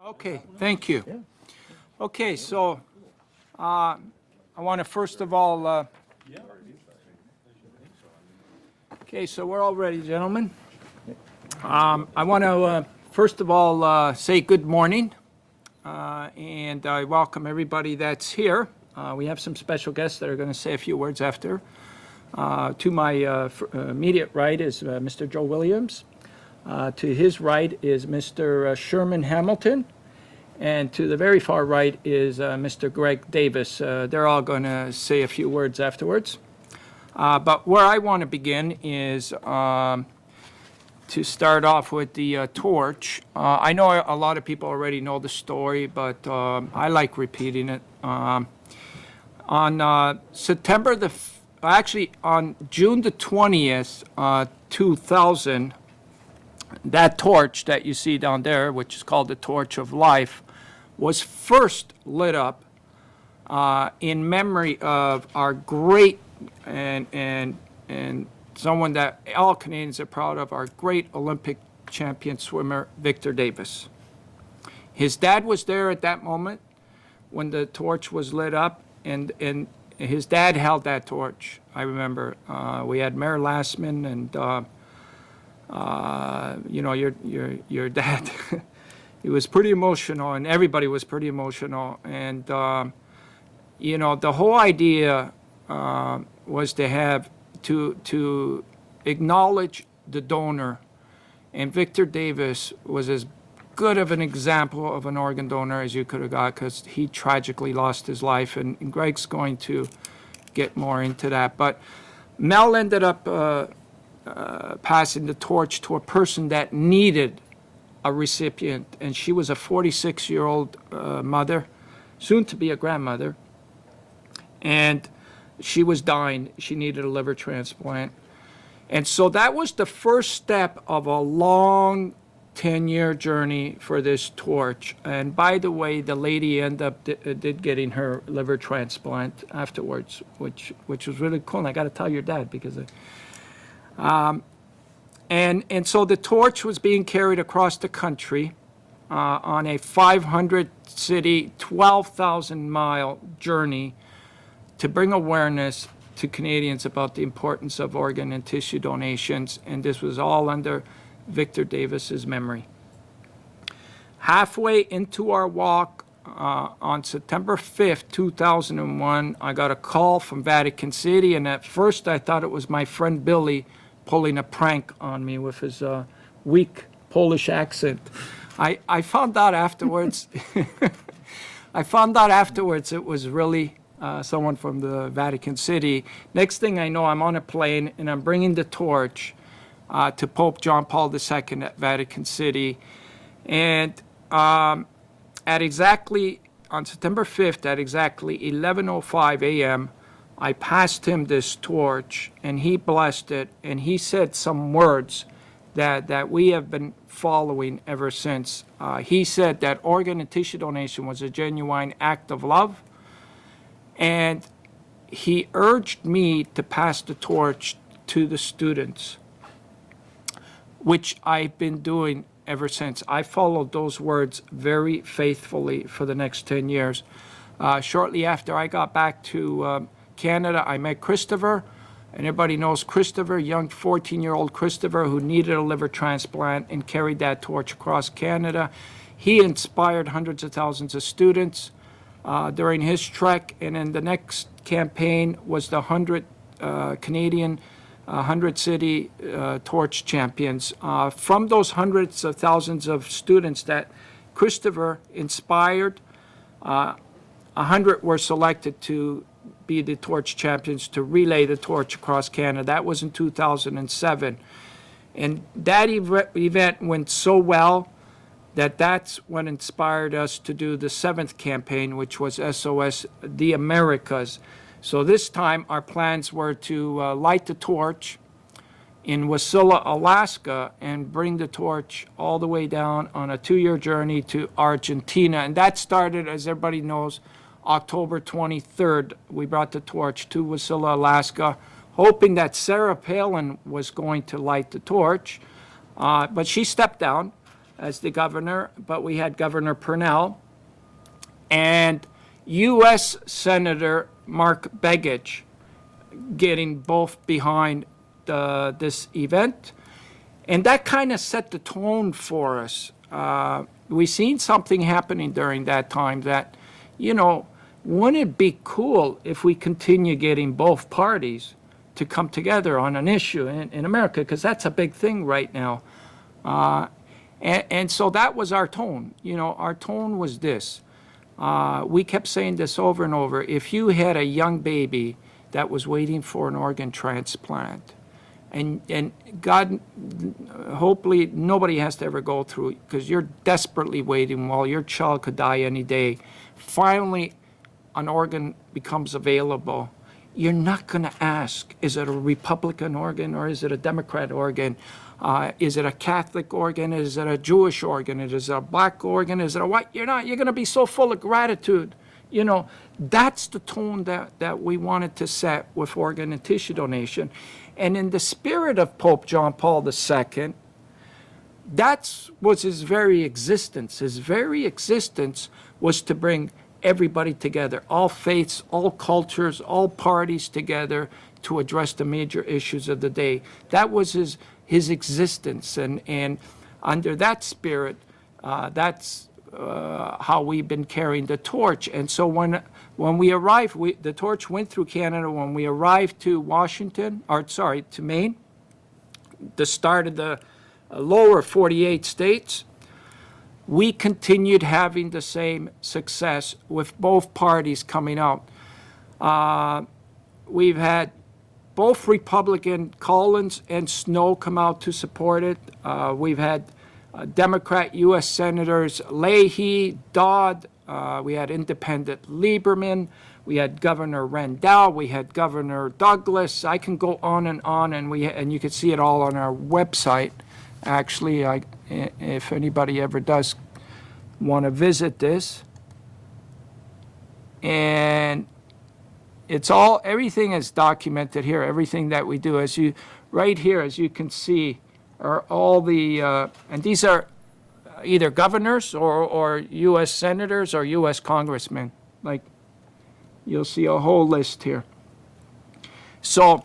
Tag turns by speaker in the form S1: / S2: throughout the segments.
S1: Okay, thank you. Okay, so I want to first of all, okay, so we're all ready, gentlemen. I want to first of all say good morning, and I welcome everybody that's here. We have some special guests that are going to say a few words after. To my immediate right is Mr. Joe Williams. To his right is Mr. Sherman Hamilton. And to the very far right is Mr. Greg Davis. They're all going to say a few words afterwards. But where I want to begin is to start off with the torch. I know a lot of people already know the story, but I like repeating it. On June the 20th, 2000, that torch that you see down there, which is called the Torch of Life, was first lit up in memory of our great and someone that all Canadians are proud of, our great Olympic champion swimmer, Victor Davis. His dad was there at that moment when the torch was lit up, and his dad held that torch. I remember we had Mayor Lastman and you know, your dad. He was pretty emotional, and everybody was pretty emotional. And you know, the whole idea was to have to acknowledge the donor, and Victor Davis was as good of an example of an organ donor as you could have got, because he tragically lost his life, and Greg's going to get more into that. But Mel ended up passing the torch to a person that needed a recipient, and she was a 46-year-old mother, soon to be a grandmother, and she was dying. She needed a liver transplant. And so that was the first step of a long 10-year journey for this torch. And by the way, the lady ended up did getting her liver transplant afterwards, which was really cool. And I got to tell your dad, because and so the torch was being carried across the country on a 500-city, 12,000-mile journey to bring awareness to Canadians about the importance of organ and tissue donations, and this was all under Victor Davis's memory. Halfway into our walk on September 5th, 2001, I got a call from Vatican City, and at first I thought it was my friend Billy pulling a prank on me with his weak Polish accent. I found out afterwards. I found out afterwards it was really someone from the Vatican City. Next thing I know, I'm on a plane and I'm bringing the torch to Pope John Paul II at Vatican City, and on September 5th at exactly 11:05 a.m. I passed him this torch, and he blessed it, and he said some words that we have been following ever since. He said that organ and tissue donation was a genuine act of love, and he urged me to pass the torch to the students, which I've been doing ever since. I followed those words very faithfully for the next 10 years. Shortly after I got back to Canada, I met Christopher, and everybody knows Christopher, young 14-year-old Christopher who needed a liver transplant and carried that torch across Canada. He inspired hundreds of thousands of students during his trek, and then the next campaign was the 100 Canadian 100-city torch champions. From those hundreds of thousands of students that Christopher inspired, 100 were selected to be the torch champions, to relay the torch across Canada. That was in 2007. And that event went so well that that's what inspired us to do the 7th campaign, which was SOS the Americas. So this time our plans were to light the torch in Wasilla, Alaska, and bring the torch all the way down on a 2-year journey to Argentina. And that started, as everybody knows, October 23rd. We brought the torch to Wasilla, Alaska, hoping that Sarah Palin was going to light the torch, but she stepped down. as the governor, but we had Governor Purnell and U.S. Senator Mark Begich getting both behind this event. And that kind of set the tone for us. We seen something happening during that time that, you know, wouldn't it be cool if we continue getting both parties to come together on an issue in America? Because that's a big thing right now. And so that was our tone. You know, our tone was this. We kept saying this over and over. If you had a young baby that was waiting for an organ transplant, and God, hopefully nobody has to ever go through it, because you're desperately waiting while your child could die any day. Finally, an organ becomes available. You're not going to ask, is it a Republican organ or is it a Democrat organ? Is it a Catholic organ? Is it a Jewish organ? Is it a black organ? Is it a white? You're not. You're going to be so full of gratitude. You know, that's the tone that we wanted to set with organ and tissue donation. And in the spirit of Pope John Paul II, that was his very existence. His very existence was to bring everybody together, all faiths, all cultures, all parties together to address the major issues of the day. That was his existence. And under that spirit, that's how we've been carrying the torch. And so when we arrived, the torch went through Canada. When we arrived to to Maine, the start of the lower 48 states, we continued having the same success with both parties coming out. We've had both Republican Collins and Snow come out to support it. We've had Democrat U.S. Senators Leahy, Dodd. We had Independent Lieberman. We had Governor Rendell. We had Governor Douglas. I can go on, and you can see it all on our website. Actually, if anybody ever does want to visit this, and it's all, everything is documented here. Everything that we do, right here, as you can see, are all the, and these are either governors or U.S. senators or U.S. congressmen. Like, you'll see a whole list here. So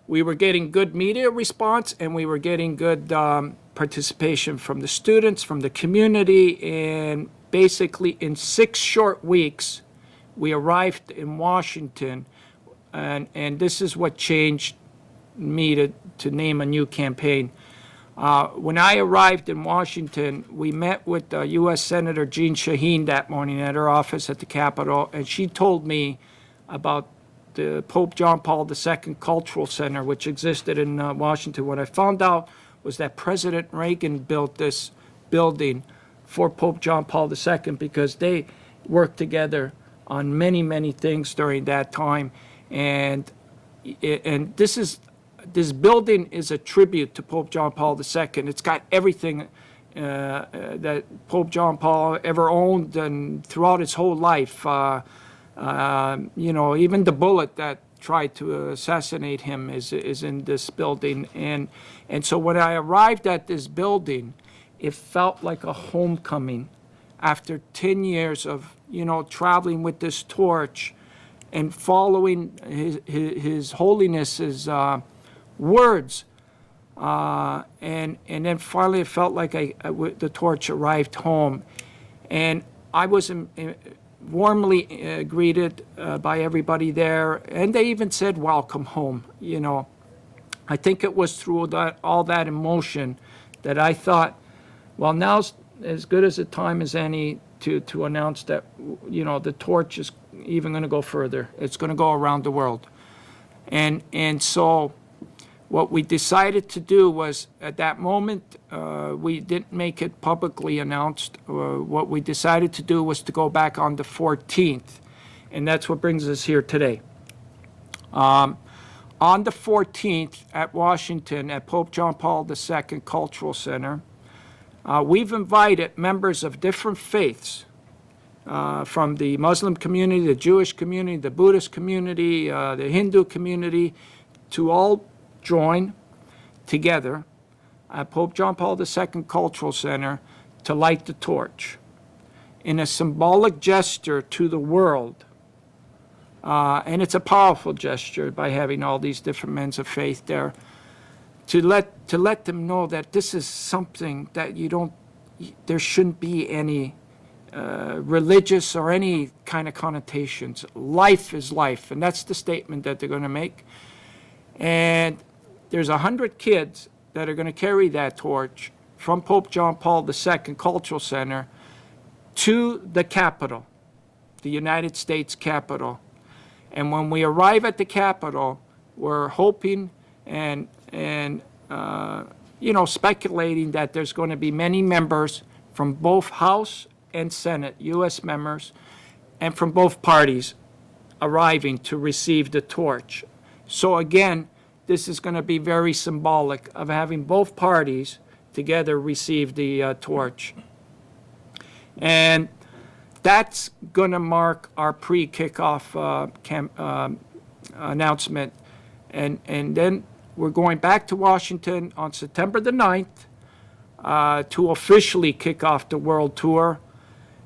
S1: we were getting good media response, and we were getting good participation from the students, from the community, and basically in 6 short weeks, we arrived in Washington, and this is what changed me to name a new campaign. When I arrived in Washington, we met with U.S. Senator Jean Shaheen that morning at her office at the Capitol, and she told me about the Pope John Paul II Cultural Center, which existed in Washington. What I found out was that President Reagan built this building for Pope John Paul II because they worked together on many, many things during that time. And this building is a tribute to Pope John Paul II. It's got everything that Pope John Paul ever owned and throughout his whole life. You know, even the bullet that tried to assassinate him is in this building. And so when I arrived at this building, it felt like a homecoming after 10 years of, you know, traveling with this torch and following His Holiness's words. And then finally it felt like the torch arrived home. And I was warmly greeted by everybody there, and they even said, welcome home. You know, I think it was through all that emotion that I thought, well, now's as good as a time as any to announce that, you know, the torch is even going to go further. It's going to go around the world. And so what we decided to do was, at that moment, we didn't make it publicly announced. What we decided to do was to go back on the 14th, and that's what brings us here today. On the 14th at Washington, at Pope John Paul II Cultural Center, we've invited members of different faiths, from the Muslim community, the Jewish community, the Buddhist community, the Hindu community, to all join together at Pope John Paul II Cultural Center to light the torch in a symbolic gesture to the world. And it's a powerful gesture by having all these different men of faith there, to let them know that this is something that there shouldn't be any religious or any kind of connotations. Life is life, and that's the statement that they're going to make. And there's 100 kids that are going to carry that torch from Pope John Paul II Cultural Center to the Capitol, the United States Capitol. And when we arrive at the Capitol, we're hoping and speculating that there's going to be many members from both House and Senate, U.S. members, and from both parties arriving to receive the torch. So again, this is going to be very symbolic of having both parties together receive the torch. And that's going to mark our pre-kickoff announcement. And then we're going back to Washington on September the 9th to officially kick off the world tour.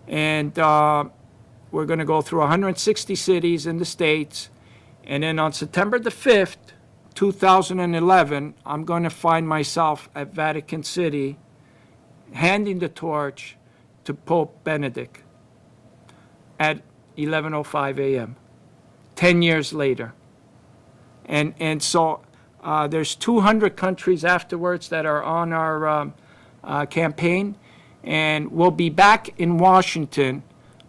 S1: And we're going to go through 160 cities in the States. And then on September the 5th, 2011, I'm going to find myself at Vatican City handing the torch to Pope Benedict at 11:05 a.m., 10 years later. And so there's 200 countries afterwards that are on our campaign, and we'll be back in Washington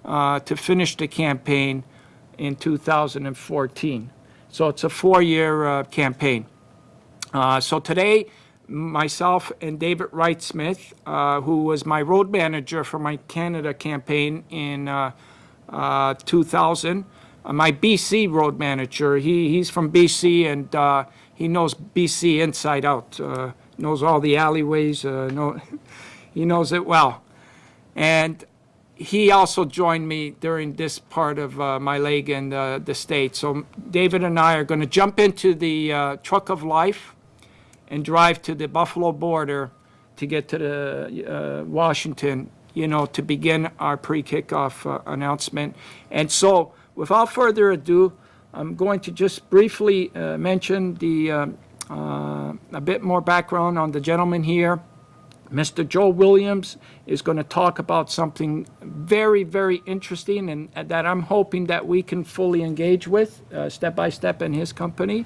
S1: to finish the campaign in 2014. So it's a 4-year campaign. So today, myself and David Wright-Smith, who was my road manager for my Canada campaign in 2000, my BC road manager, he's from BC, and he knows BC inside out, knows all the alleyways, he knows it well. And he also joined me during this part of my leg in the state. So David and I are going to jump into the truck of life and drive to the Buffalo border to get to the Washington, to begin our pre-kickoff announcement. And so, without further ado, I'm going to just briefly mention a bit more background on the gentleman here. Mr. Joe Williams is going to talk about something very, very interesting and that I'm hoping that we can fully engage with step by step in his company.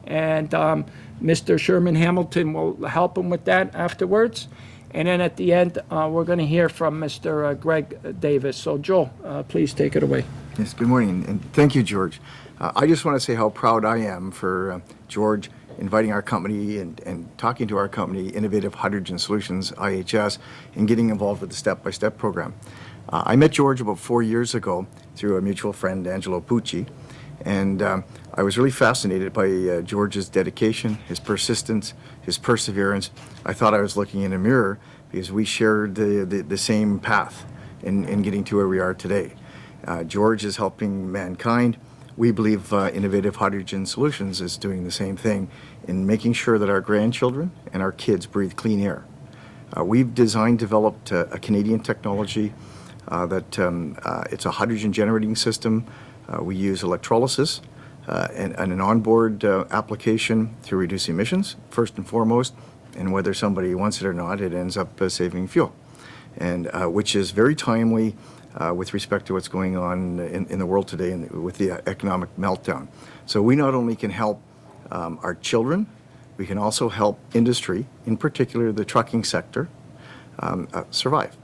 S1: And Mr. Sherman Hamilton will help him with that afterwards. And then at the end, we're going to hear from Mr. Greg Davis. So, Joe, please take it away.
S2: Yes, good morning, and thank you, George. I just want to say how proud I am for George inviting our company and talking to our company, Innovative Hydrogen Solutions, IHS, and getting involved with the step-by-step program. I met George about 4 years ago through a mutual friend, Angelo Pucci, and I was really fascinated by George's dedication, his persistence, his perseverance. I thought I was looking in a mirror because we shared the same path in getting to where we are today. George is helping mankind. We believe Innovative Hydrogen Solutions is doing the same thing in making sure that our grandchildren and our kids breathe clean air. We've developed a Canadian technology that it's a hydrogen generating system. We use electrolysis and an onboard application to reduce emissions, first and foremost, and whether somebody wants it or not, it ends up saving fuel, and which is very timely with respect to what's going on in the world today and with the economic meltdown. So we not only can help our children, we can also help industry, in particular the trucking sector, survive.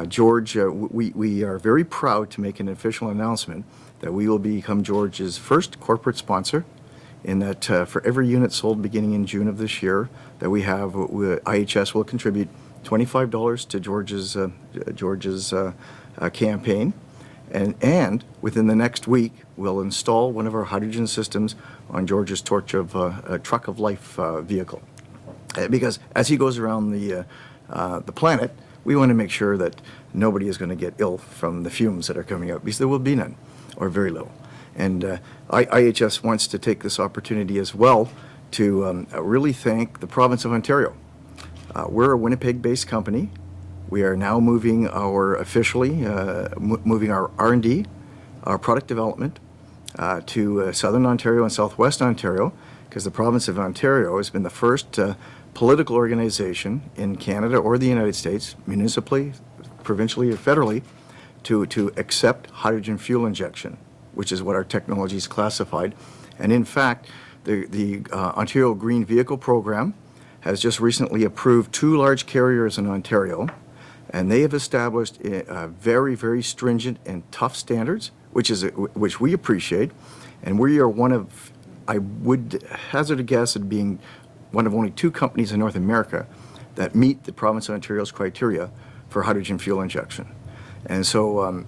S2: George, we are very proud to make an official announcement that we will become George's first corporate sponsor, in that for every unit sold beginning in June of this year that we have, IHS will contribute $25 to George's campaign, and within the next week we'll install one of our hydrogen systems on George's Torch of a Truck of Life vehicle, because as he goes around the planet, we want to make sure that nobody is going to get ill from the fumes that are coming out, because there will be none, or very little. And IHS wants to take this opportunity as well to really thank the province of Ontario. We're a Winnipeg-based company. We are now moving moving our R&D, our product development, to Southern Ontario and Southwest Ontario, because the province of Ontario has been the first political organization in Canada or the United States, municipally, provincially, or federally, to accept hydrogen fuel injection, which is what our technology is classified. And in fact, the Ontario Green Vehicle Program has just recently approved 2 large carriers in Ontario, and they have established very, very stringent and tough standards, which we appreciate, and we are one of, I would hazard a guess at being one of only 2 companies in North America that meet the province of Ontario's criteria for hydrogen fuel injection. And so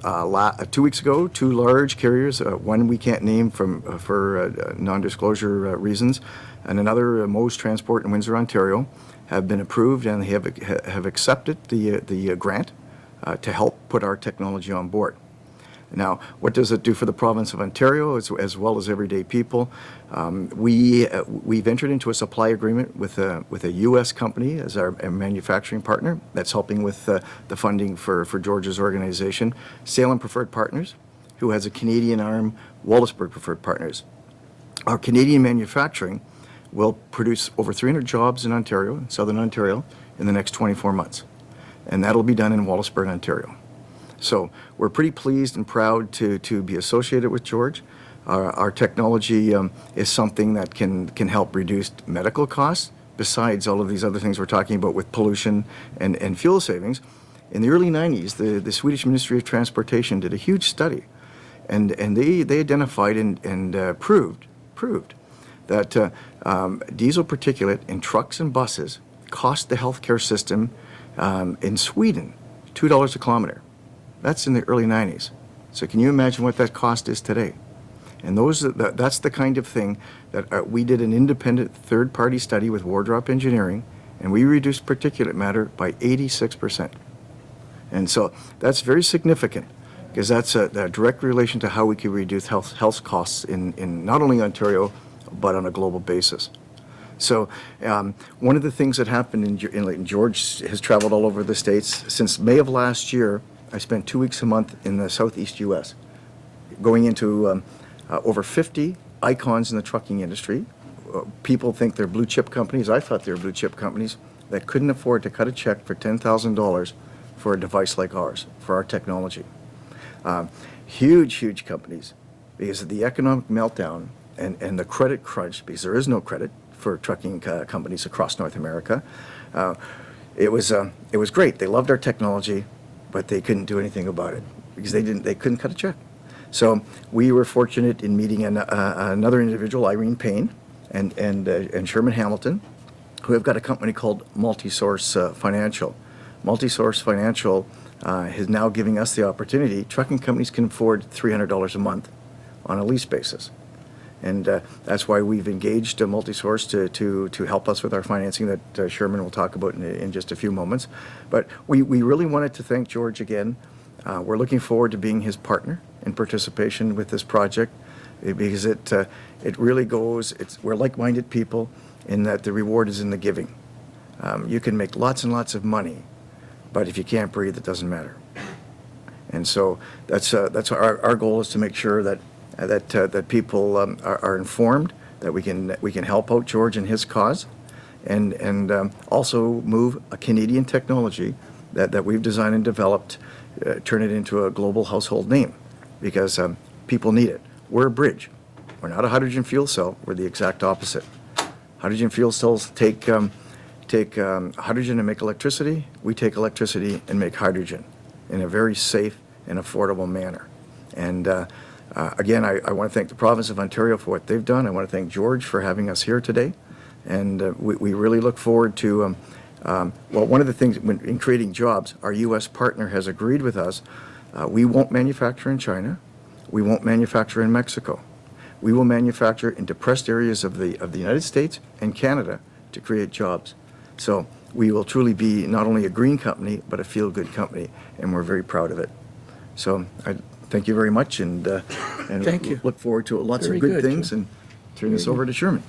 S2: 2 weeks ago, 2 large carriers, one we can't name for non-disclosure reasons, and another, Moe's Transport in Windsor, Ontario, have been approved, and they have accepted the grant to help put our technology on board. Now, what does it do for the province of Ontario as well as everyday people? We've entered into a supply agreement with a U.S. company as our manufacturing partner that's helping with the funding for George's organization, Salem Preferred Partners, who has a Canadian arm, Wallaceburg Preferred Partners. Our Canadian manufacturing will produce over 300 jobs in Ontario, in Southern Ontario, in the next 24 months. And that'll be done in Wallaceburg, Ontario. So we're pretty pleased and proud to be associated with George. Our technology is something that can help reduce medical costs, besides all of these other things we're talking about with pollution and fuel savings. In the early 90s, the Swedish Ministry of Transportation did a huge study, and they identified and proved that diesel particulate in trucks and buses cost the healthcare system in Sweden $2 a kilometer. That's in the early 90s. So can you imagine what that cost is today? And that's the kind of thing that we did an independent third-party study with Wardrop Engineering, and we reduced particulate matter by 86%. And so that's very significant, because that's a direct relation to how we can reduce health costs in not only Ontario, but on a global basis. So one of the things that happened in George has traveled all over the States. Since May of last year, I spent 2 weeks a month in the Southeast U.S., going into over 50 icons in the trucking industry. People think they're blue chip companies. I thought they were blue chip companies that couldn't afford to cut a check for $10,000 for a device like ours, for our technology. Huge companies, because of the economic meltdown and the credit crunch, because there is no credit for trucking companies across North America. It was great. They loved our technology, but they couldn't do anything about it because they couldn't cut a check. So we were fortunate in meeting another individual, Irene Payne, and Sherman Hamilton, who have got a company called Multisource Financial. Multisource Financial is now giving us the opportunity. Trucking companies can afford $300 a month on a lease basis. And that's why we've engaged Multisource to help us with our financing that Sherman will talk about in just a few moments. But we really wanted to thank George again. We're looking forward to being his partner in participation with this project, because it really goes, we're like-minded people in that the reward is in the giving. You can make lots and lots of money, but if you can't breathe, it doesn't matter. And so that's our goal, is to make sure that people are informed, that we can help out George and his cause, and also move a Canadian technology that we've designed and developed, turn it into a global household name, because people need it. We're a bridge. We're not a hydrogen fuel cell. We're the exact opposite. Hydrogen fuel cells take hydrogen and make electricity. We take electricity and make hydrogen in a very safe and affordable manner. And again, I want to thank the province of Ontario for what they've done. I want to thank George for having us here today. And we really look forward to, well, one of the things in creating jobs, our U.S. partner has agreed with us. We won't manufacture in China. We won't manufacture in Mexico. We will manufacture in depressed areas of the United States and Canada to create jobs. So we will truly be not only a green company, but a feel-good company, and we're very proud of it. So I thank you very much, and
S1: Thank you.
S2: Look forward to lots
S1: Very
S2: of good
S1: good,
S2: things,
S1: Joe.
S2: and turn this over to Sherman.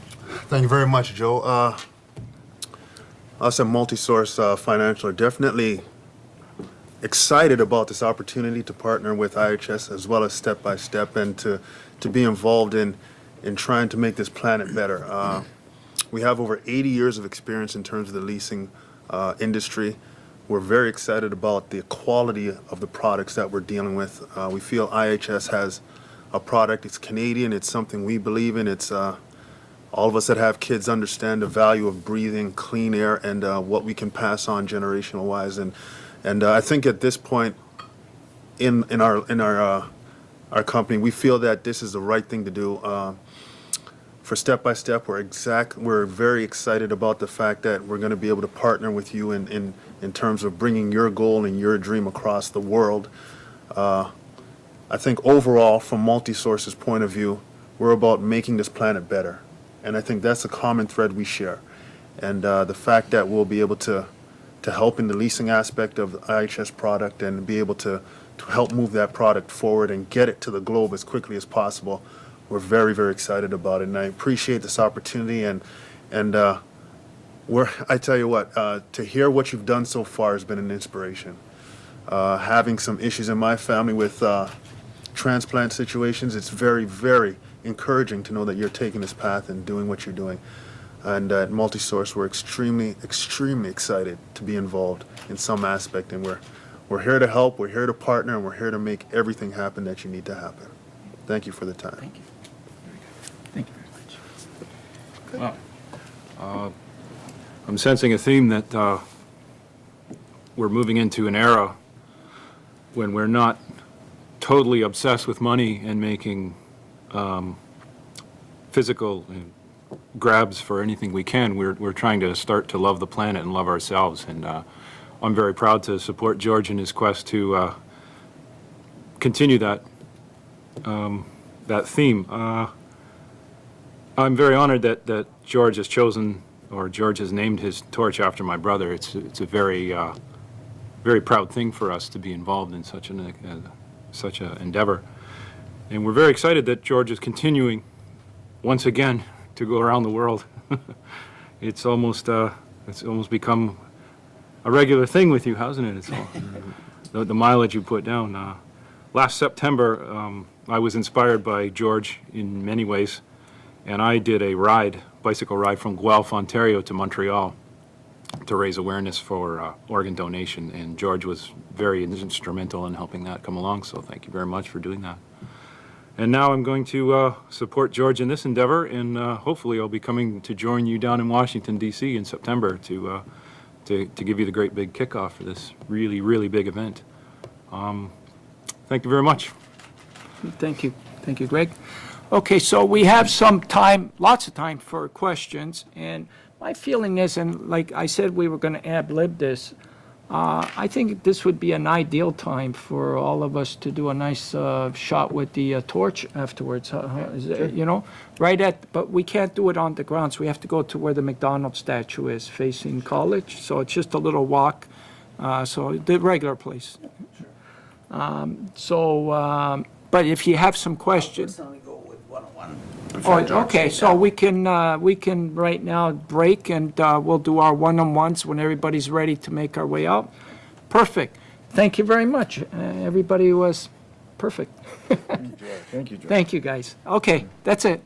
S3: Thank you very much, Joe. Us at Multisource Financial are definitely excited about this opportunity to partner with IHS as well as Step by Step, and to be involved in trying to make this planet better. We have over 80 years of experience in terms of the leasing industry. We're very excited about the quality of the products that we're dealing with. We feel IHS has a product. It's Canadian. It's something we believe in. It's all of us that have kids understand the value of breathing clean air and what we can pass on generational wise. And I think at this point in our company, we feel that this is the right thing to do. For Step by Step, we're very excited about the fact that we're going to be able to partner with you in terms of bringing your goal and your dream across the world. I think overall, from Multisource's point of view, we're about making this planet better. And I think that's a common thread we share. And the fact that we'll be able to help in the leasing aspect of the IHS product and be able to help move that product forward and get it to the globe as quickly as possible, we're very, very excited about it. And I appreciate this opportunity. And I tell you what, to hear what you've done so far has been an inspiration. Having some issues in my family with transplant situations, it's very, very encouraging to know that you're taking this path and doing what you're doing. And at Multisource, we're extremely, extremely excited to be involved in some aspect. And we're here to help, we're here to partner, and we're here to make everything happen that you need to happen. Thank you for the time.
S1: Thank you. Thank you very much.
S4: Wow. I'm sensing a theme that we're moving into an era when we're not totally obsessed with money and making physical grabs for anything we can. We're trying to start to love the planet and love ourselves. And I'm very proud to support George in his quest to continue that theme. I'm very honored that George has chosen, or George has named his torch after my brother. It's a very very proud thing for us to be involved in such an endeavor, and we're very excited that George is continuing once again to go around the world. It's almost become a regular thing with you, hasn't it? It's all, the mileage you put down. Last September, I was inspired by George in many ways, and I did a bicycle ride from Guelph, Ontario to Montreal to raise awareness for organ donation, and George was very instrumental in helping that come along, so thank you very much for doing that. And now I'm going to support George in this endeavor, and hopefully I'll be coming to join you down in Washington, D.C. in September to give you the great big kickoff for this really, really big event. Thank you very much.
S1: Thank you. Thank you, Greg. Okay, so we have some time, lots of time for questions, and my feeling is, and like I said, we were going to ad-lib this, I think this would be an ideal time for all of us to do a nice shot with the torch afterwards, but we can't do it on the grounds. We have to go to where the McDonald's statue is, facing College, so it's just a little walk, so the regular place. But if you have some questions.
S5: Personally go with one-on-one.
S1: Oh, okay, so we can right now break, and we'll do our one-on-ones when everybody's ready to make our way out. Perfect. Thank you very much. Everybody was perfect.
S2: Thank you, George.
S1: Thank you, guys. Okay, that's it.